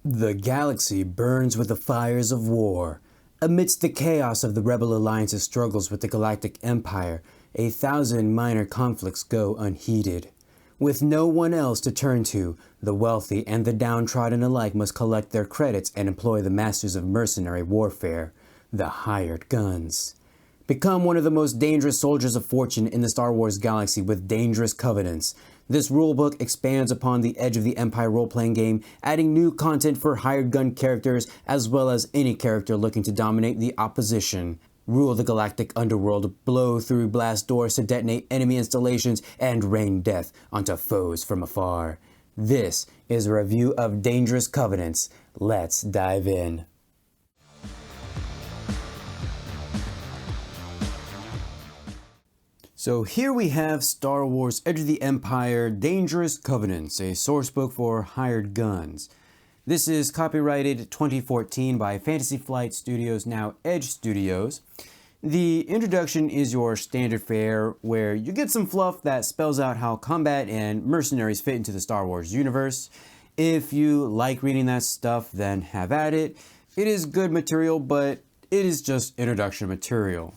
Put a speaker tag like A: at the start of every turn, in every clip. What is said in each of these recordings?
A: The galaxy burns with the fires of war. Amidst the chaos of the Rebel Alliance's struggles with the Galactic Empire, 1,000 minor conflicts go unheeded. With no one else to turn to, the wealthy and the downtrodden alike must collect their credits and employ the masters of mercenary warfare, the hired guns. Become one of the most dangerous soldiers of fortune in the Star Wars galaxy with dangerous covenants. This rulebook expands upon the Edge of the Empire role-playing game, adding new content for hired gun characters as well as any character looking to dominate the opposition. Rule the galactic underworld, blow through blast doors to detonate enemy installations, and rain death onto foes from afar. This is a review of Dangerous Covenants. Let's dive in. So here we have Star Wars Edge of the Empire Dangerous Covenants, a sourcebook for hired guns. This is copyrighted 2014 by Fantasy Flight Studios, now Edge Studios. The introduction is your standard fare where you get some fluff that spells out how combat and mercenaries fit into the Star Wars universe. If you like reading that stuff, then have at it. It is good material, but it is just introduction material.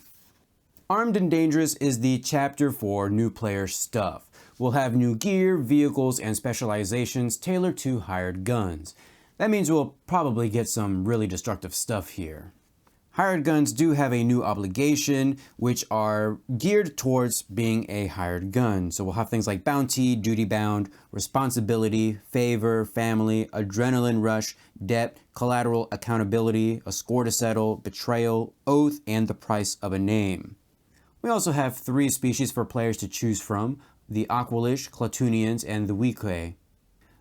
A: Armed and Dangerous is the chapter for new player stuff. We'll have new gear, vehicles, and specializations tailored to hired guns. That means we'll probably get some really destructive stuff here. Hired guns do have a new obligation, which are geared towards being a hired gun. So we'll have things like bounty, duty bound, responsibility, favor, family, adrenaline rush, debt, collateral, accountability, a score to settle, betrayal, oath, and the price of a name. We also have 3 species for players to choose from: the Aqualish, Klatooinians, and the Weequay.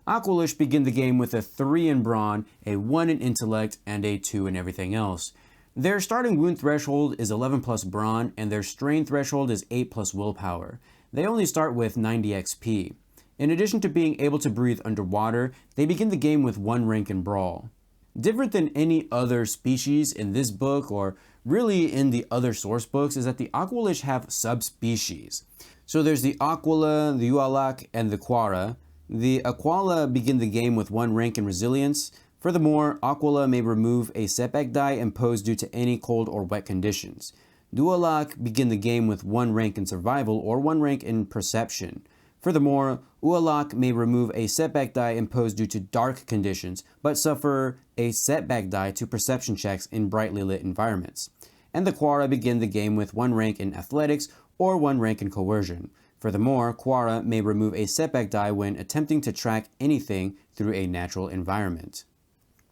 A: Aqualish begin the game with a 3 in brawn, a 1 in intellect, and a 2 in everything else. Their starting wound threshold is 11 plus brawn, and their strain threshold is 8 plus willpower. They only start with 90 XP. In addition to being able to breathe underwater, they begin the game with 1 rank in brawl. Different than any other species in this book, or really in the other source books, is that the Aqualish have subspecies. So there's the Aquila, the Ualak, and the Quara. The Aquila begin the game with 1 rank in resilience. Furthermore, Aquila may remove a setback die imposed due to any cold or wet conditions. Ualak begin the game with 1 rank in survival or 1 rank in perception. Furthermore, Ualak may remove a setback die imposed due to dark conditions, but suffer a setback die to perception checks in brightly lit environments. And the Quara begin the game with 1 rank in athletics or 1 rank in coercion. Furthermore, Quara may remove a setback die when attempting to track anything through a natural environment.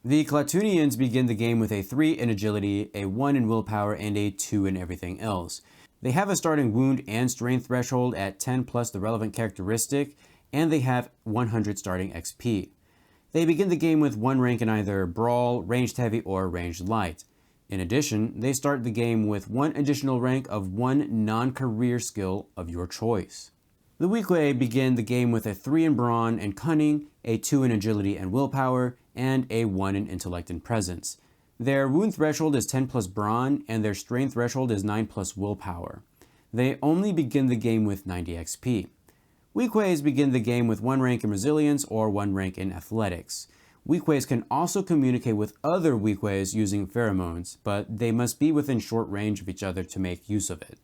A: The Klatooinians begin the game with a 3 in agility, a 1 in willpower, and a 2 in everything else. They have a starting wound and strength threshold at 10 plus the relevant characteristic, and they have 100 starting XP. They begin the game with 1 rank in either Brawl, Ranged Heavy, or Ranged Light. In addition, they start the game with 1 additional rank of 1 non-career skill of your choice. The Weequay begin the game with a 3 in Brawn and Cunning, a 2 in Agility and Willpower, and a 1 in Intellect and Presence. Their wound threshold is 10 plus Brawn, and their strength threshold is 9 plus Willpower. They only begin the game with 90 XP. Weequays begin the game with 1 rank in Resilience or 1 rank in Athletics. Weequays can also communicate with other Weequays using pheromones, but they must be within short range of each other to make use of it.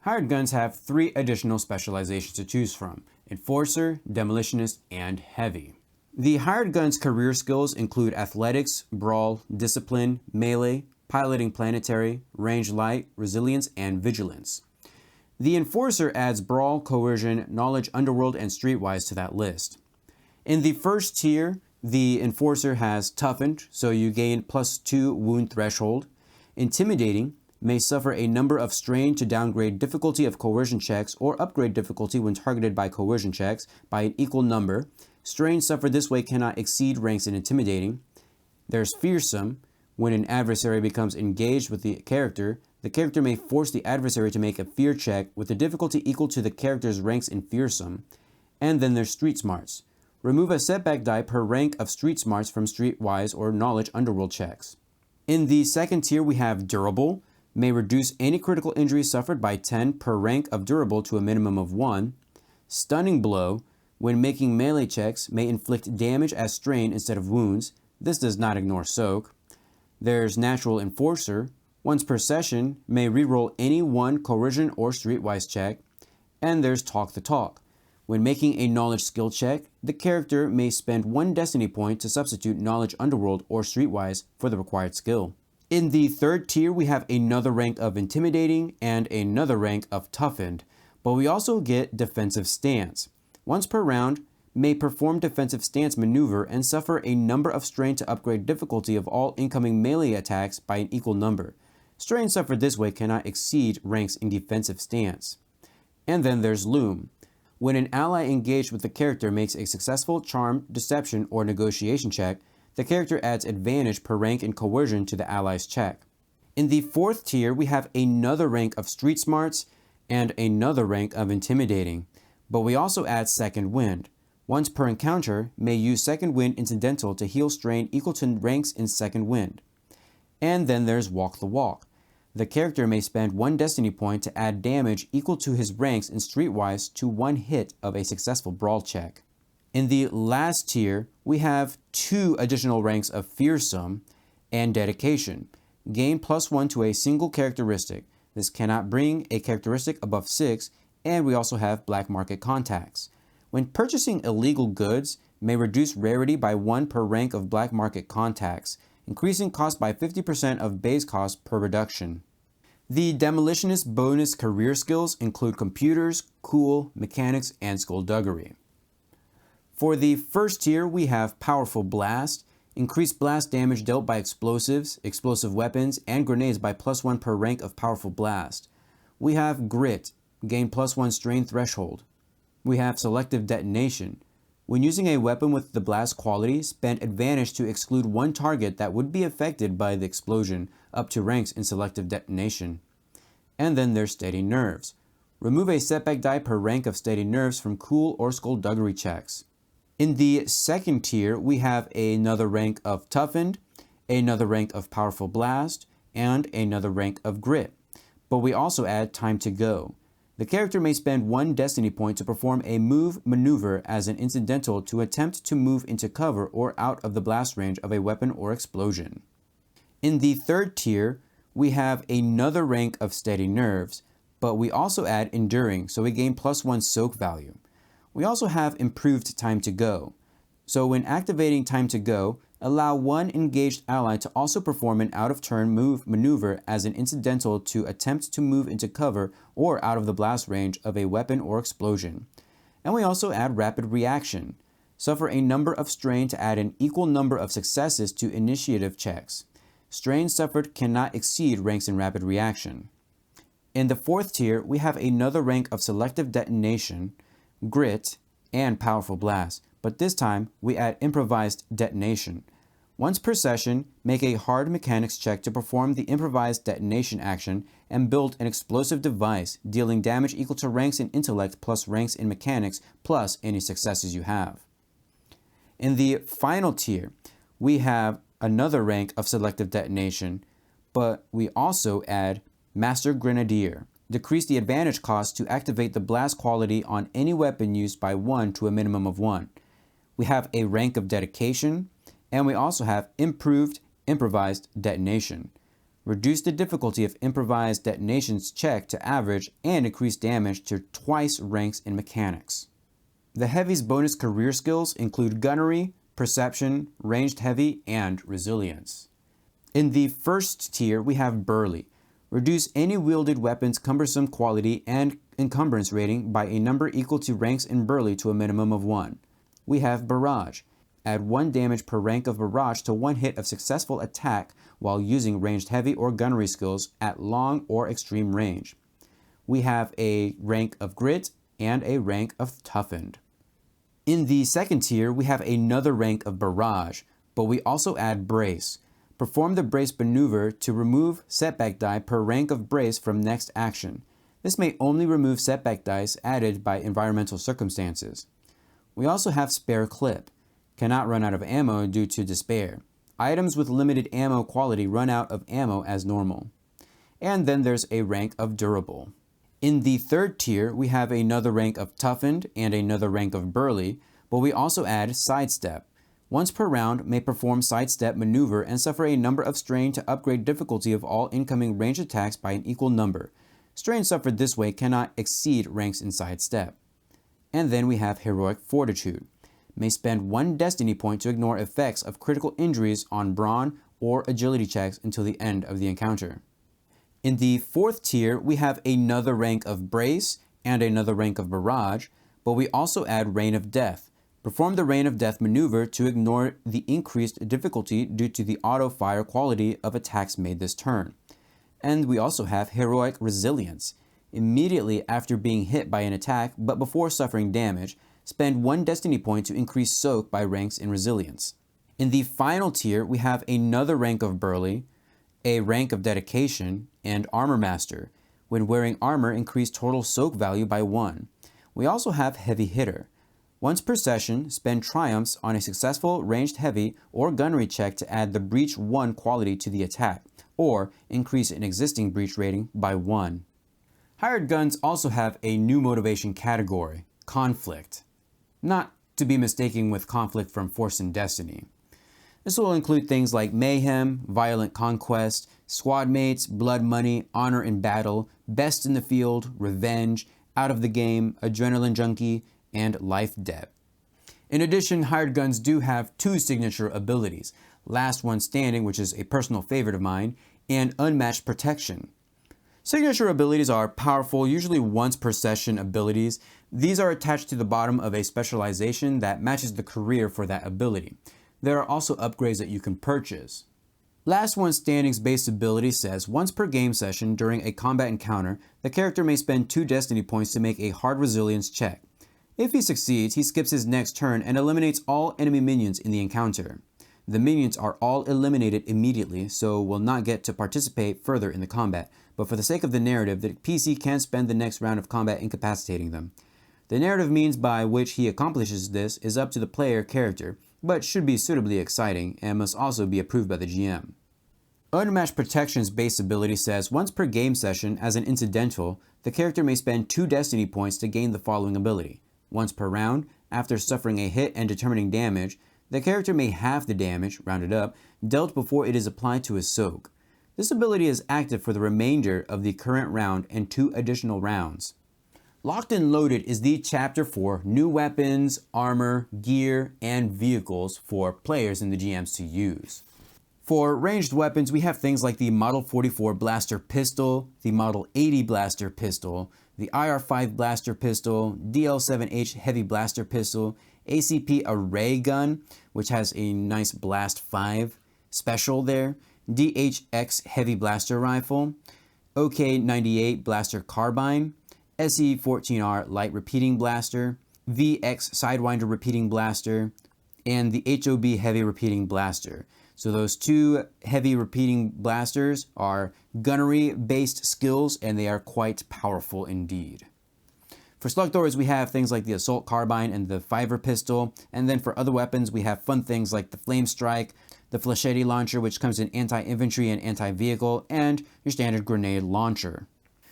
A: Hired guns have 3 additional specializations to choose from: Enforcer, Demolitionist, and Heavy. The hired gun's career skills include Athletics, Brawl, Discipline, Melee, Piloting Planetary, Range Light, Resilience, and Vigilance. The Enforcer adds Brawl, Coercion, Knowledge Underworld, and Streetwise to that list. In the first tier, the Enforcer has Toughened, so you gain +2 wound threshold. Intimidating, may suffer a number of strain to downgrade difficulty of coercion checks or upgrade difficulty when targeted by coercion checks by an equal number. Strain suffered this way cannot exceed ranks in Intimidating. There's Fearsome. When an adversary becomes engaged with the character may force the adversary to make a fear check with a difficulty equal to the character's ranks in Fearsome. And then there's Street Smarts. Remove a setback die per rank of Street Smarts from Streetwise or Knowledge Underworld checks. In the second tier, we have Durable. May reduce any critical injury suffered by 10 per rank of Durable to a minimum of 1. Stunning Blow. When making melee checks, may inflict damage as strain instead of wounds. This does not ignore Soak. There's Natural Enforcer. Once per session, may reroll any one coercion or streetwise check. And there's Talk the Talk. When making a knowledge skill check, the character may spend 1 destiny point to substitute knowledge underworld or streetwise for the required skill. In the third tier, we have another rank of intimidating and another rank of toughened, but we also get defensive stance. Once per round, may perform defensive stance maneuver and suffer a number of strain to upgrade difficulty of all incoming melee attacks by an equal number. Strain suffered this way cannot exceed ranks in defensive stance. And then there's Loom. When an ally engaged with the character makes a successful charm, deception, or negotiation check, the character adds advantage per rank in coercion to the ally's check. In the fourth tier, we have another rank of street smarts and another rank of intimidating, but we also add Second Wind. Once per encounter, may use Second Wind incidental to heal strain equal to ranks in Second Wind. And then there's Walk the Walk. The character may spend 1 destiny point to add damage equal to his ranks in streetwise to 1 hit of a successful brawl check. In the last tier, we have 2 additional ranks of Fearsome and Dedication. Gain +1 to a single characteristic. This cannot bring a characteristic above 6, and we also have Black Market Contacts. When purchasing illegal goods, may reduce rarity by 1 per rank of Black Market Contacts, increasing cost by 50% of base cost per reduction. The Demolitionist bonus career skills include Computers, Cool, Mechanics, and Skullduggery. For the first tier, we have Powerful Blast, increased blast damage dealt by explosives, explosive weapons, and grenades by +1 per rank of Powerful Blast. We have Grit, gain +1 strain threshold. We have Selective Detonation. When using a weapon with the blast quality, spend advantage to exclude 1 target that would be affected by the explosion, up to ranks in Selective Detonation. And then there's Steady Nerves. Remove a setback die per rank of Steady Nerves from Cool or Skullduggery checks. In the second tier, we have another rank of Toughened, another rank of Powerful Blast, and another rank of Grit. But we also add Time to Go. The character may spend 1 destiny point to perform a move maneuver as an incidental to attempt to move into cover or out of the blast range of a weapon or explosion. In the third tier, we have another rank of Steady Nerves, but we also add Enduring, so we gain +1 soak value. We also have improved Time to Go. So when activating Time to Go, allow 1 engaged ally to also perform an out-of-turn move maneuver as an incidental to attempt to move into cover or out of the blast range of a weapon or explosion. And we also add Rapid Reaction. Suffer a number of strain to add an equal number of successes to initiative checks. Strain suffered cannot exceed ranks in Rapid Reaction. In the fourth tier, we have another rank of Selective Detonation, Grit, and Powerful Blast, but this time we add Improvised Detonation. Once per session, make a hard mechanics check to perform the improvised detonation action and build an explosive device, dealing damage equal to ranks in intellect plus ranks in mechanics plus any successes you have. In the final tier, we have another rank of selective detonation, but we also add Master Grenadier. Decrease the advantage cost to activate the blast quality on any weapon used by 1 to a minimum of 1. We have a rank of dedication, and we also have improved improvised detonation. Reduce the difficulty of improvised detonations check to average and increase damage to twice ranks in mechanics. The Heavy's bonus career skills include Gunnery, Perception, Ranged Heavy, and Resilience. In the first tier, we have Burly. Reduce any wielded weapon's cumbersome quality and encumbrance rating by a number equal to ranks in Burly to a minimum of 1. We have Barrage. Add 1 damage per rank of Barrage to 1 hit of successful attack while using ranged heavy or gunnery skills at long or extreme range. We have a rank of Grit and a rank of Toughened. In the second tier, we have another rank of Barrage, but we also add Brace. Perform the Brace maneuver to remove setback die per rank of Brace from next action. This may only remove setback dice added by environmental circumstances. We also have Spare Clip. Cannot run out of ammo due to despair. Items with limited ammo quality run out of ammo as normal. And then there's a rank of Durable. In the third tier, we have another rank of Toughened and another rank of Burly, but we also add Sidestep. Once per round, may perform sidestep maneuver and suffer a number of strain to upgrade difficulty of all incoming ranged attacks by an equal number. Strain suffered this way cannot exceed ranks in sidestep. And then we have Heroic Fortitude. May spend 1 destiny point to ignore effects of critical injuries on brawn or agility checks until the end of the encounter. In the 4th tier, we have another rank of Brace and another rank of Barrage, but we also add Rain of Death. Perform the Rain of Death maneuver to ignore the increased difficulty due to the auto-fire quality of attacks made this turn. And we also have Heroic Resilience. Immediately after being hit by an attack, but before suffering damage, spend 1 destiny point to increase Soak by ranks in Resilience. In the final tier, we have another rank of Burly, a rank of Dedication, and Armor Master. When wearing armor, increase total Soak value by 1. We also have Heavy Hitter. Once per session, spend Triumphs on a successful ranged heavy or gunnery check to add the Breach 1 quality to the attack, or increase an existing Breach rating by 1. Hired Guns also have a new motivation category, Conflict. Not to be mistaken with Conflict from Force and Destiny. This will include things like Mayhem, Violent Conquest, Squad Mates, Blood Money, Honor in Battle, Best in the Field, Revenge, Out of the Game, Adrenaline Junkie, and Life Debt. In addition, Hired Guns do have 2 signature abilities, Last One Standing, which is a personal favorite of mine, and Unmatched Protection. Signature abilities are powerful, usually once per session abilities. These are attached to the bottom of a specialization that matches the career for that ability. There are also upgrades that you can purchase. Last One Standing's base ability says once per game session during a combat encounter, the character may spend 2 destiny points to make a hard resilience check. If he succeeds, he skips his next turn and eliminates all enemy minions in the encounter. The minions are all eliminated immediately, so will not get to participate further in the combat, but for the sake of the narrative, the PC can spend the next round of combat incapacitating them. The narrative means by which he accomplishes this is up to the player character, but should be suitably exciting and must also be approved by the GM. Unmatched Protection's base ability says once per game session, as an incidental, the character may spend 2 destiny points to gain the following ability. Once per round, after suffering a hit and determining damage, the character may halve the damage, rounded up, dealt before it is applied to his Soak. This ability is active for the remainder of the current round and 2 additional rounds. Locked and Loaded is the chapter for new weapons, armor, gear, and vehicles for players and the GMs to use. For ranged weapons, we have things like the Model 44 Blaster Pistol, the Model 80 Blaster Pistol, the IR-5 Blaster Pistol, DL-7H Heavy Blaster Pistol, ACP Array Gun, which has a nice Blast 5 special there, DHX Heavy Blaster Rifle, OK-98 Blaster Carbine, SE-14R Light Repeating Blaster, VX Sidewinder Repeating Blaster, and the HOB Heavy Repeating Blaster. So those 2 heavy repeating blasters are gunnery-based skills, and they are quite powerful indeed. For slug throwers, we have things like the Assault Carbine and the Fiver Pistol, and then for other weapons, we have fun things like the Flame Strike, the Flechette Launcher, which comes in anti-infantry and anti-vehicle, and your standard grenade launcher.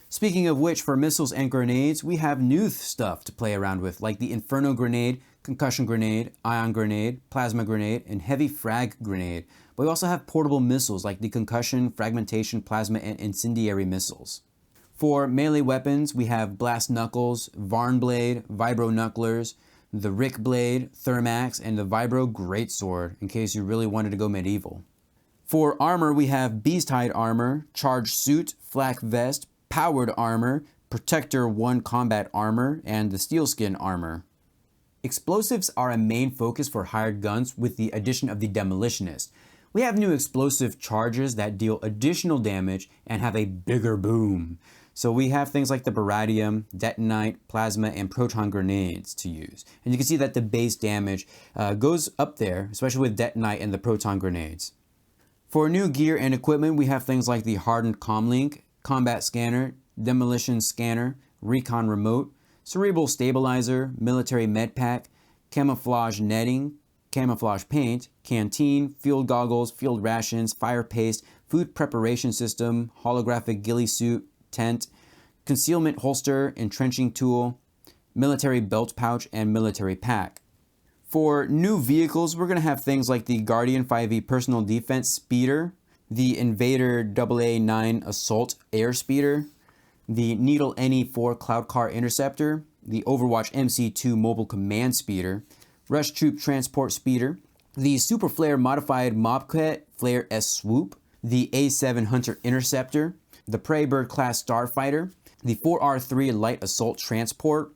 A: Speaking of which, for missiles and grenades, we have new stuff to play around with, like the Inferno Grenade, Concussion Grenade, Ion Grenade, Plasma Grenade, and Heavy Frag Grenade. But we also have portable missiles like the Concussion, Fragmentation, Plasma, and Incendiary missiles. For melee weapons, we have Blast Knuckles, Varn Blade, Vibro Knucklers, the Rick Blade, Thermax, and the Vibro Greatsword, in case you really wanted to go medieval. For armor, we have Beast Hide Armor, Charged Suit, Flak Vest, Powered Armor, Protector 1 Combat Armor, and the Steelskin Armor. Explosives are a main focus for hired guns with the addition of the Demolitionist. We have new explosive charges that deal additional damage and have a bigger boom. So we have things like the Baradium, Detonite, Plasma, and Proton Grenades to use. And you can see that the base damage goes up there, especially with Detonite and the Proton Grenades. For new gear and equipment, we have things like the Hardened Comlink, Combat Scanner, Demolition Scanner, Recon Remote, Cerebral Stabilizer, Military Med Pack, Camouflage Netting, Camouflage Paint, Canteen, Field Goggles, Field Rations, Fire Paste, Food Preparation System, Holographic Ghillie Suit, Tent, Concealment Holster, Entrenching Tool, Military Belt Pouch, and Military Pack. For new vehicles, we're going to have things like the Guardian 5e Personal Defense Speeder, the Invader AA9 Assault Air Speeder, the Needle NE4 Cloud Car Interceptor, the Overwatch MC2 Mobile Command Speeder, Rush Troop Transport Speeder, the Super Flare Modified Mobcat Flare S Swoop, the A7 Hunter Interceptor, the Prey Bird Class Starfighter, the 4R3 Light Assault Transport,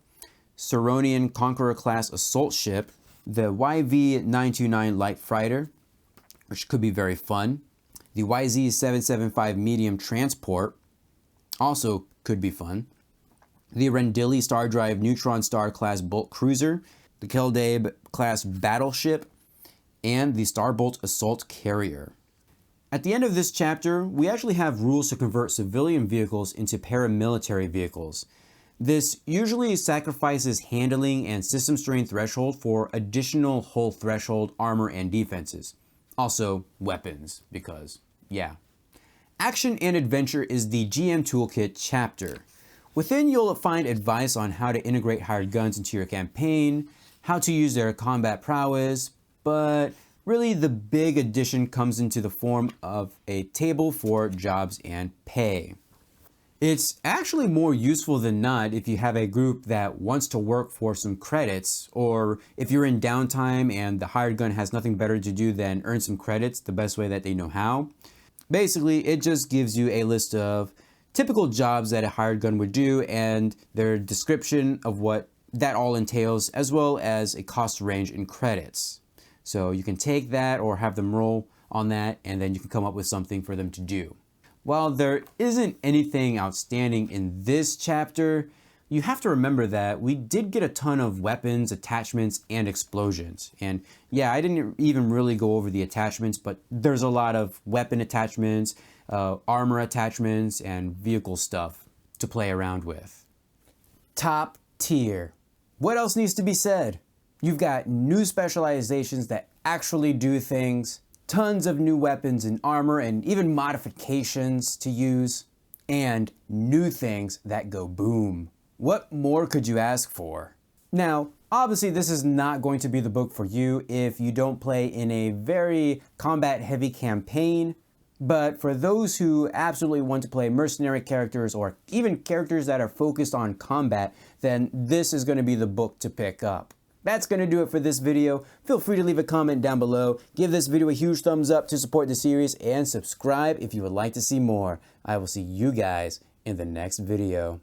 A: Saronian Conqueror Class Assault Ship, the YV-929 Light Fighter, which could be very fun, the YZ-775 Medium Transport, also could be fun, the Rendili Star Drive Neutron Star Class Bolt Cruiser, the Keldabe Class Battleship, and the Starbolt Assault Carrier. At the end of this chapter, we actually have rules to convert civilian vehicles into paramilitary vehicles. This usually sacrifices handling and system strain threshold for additional hull threshold, armor, and defenses. Also, weapons, because, yeah. Action and Adventure is the GM Toolkit chapter. Within, you'll find advice on how to integrate hired guns into your campaign, how to use their combat prowess, but really the big addition comes into the form of a table for jobs and pay. It's actually more useful than not if you have a group that wants to work for some credits, or if you're in downtime and the hired gun has nothing better to do than earn some credits the best way that they know how. Basically, it just gives you a list of typical jobs that a hired gun would do and their description of what that all entails, as well as a cost range in credits. So you can take that or have them roll on that, and then you can come up with something for them to do. While there isn't anything outstanding in this chapter, you have to remember that we did get a ton of weapons, attachments, and explosions. And yeah, I didn't even really go over the attachments, but there's a lot of weapon attachments, armor attachments, and vehicle stuff to play around with. Top tier. What else needs to be said? You've got new specializations that actually do things, tons of new weapons and armor, and even modifications to use, and new things that go boom. What more could you ask for? Now, obviously this is not going to be the book for you if you don't play in a very combat-heavy campaign, but for those who absolutely want to play mercenary characters or even characters that are focused on combat, then this is going to be the book to pick up. That's going to do it for this video. Feel free to leave a comment down below, give this video a huge thumbs up to support the series, and subscribe if you would like to see more. I will see you guys in the next video.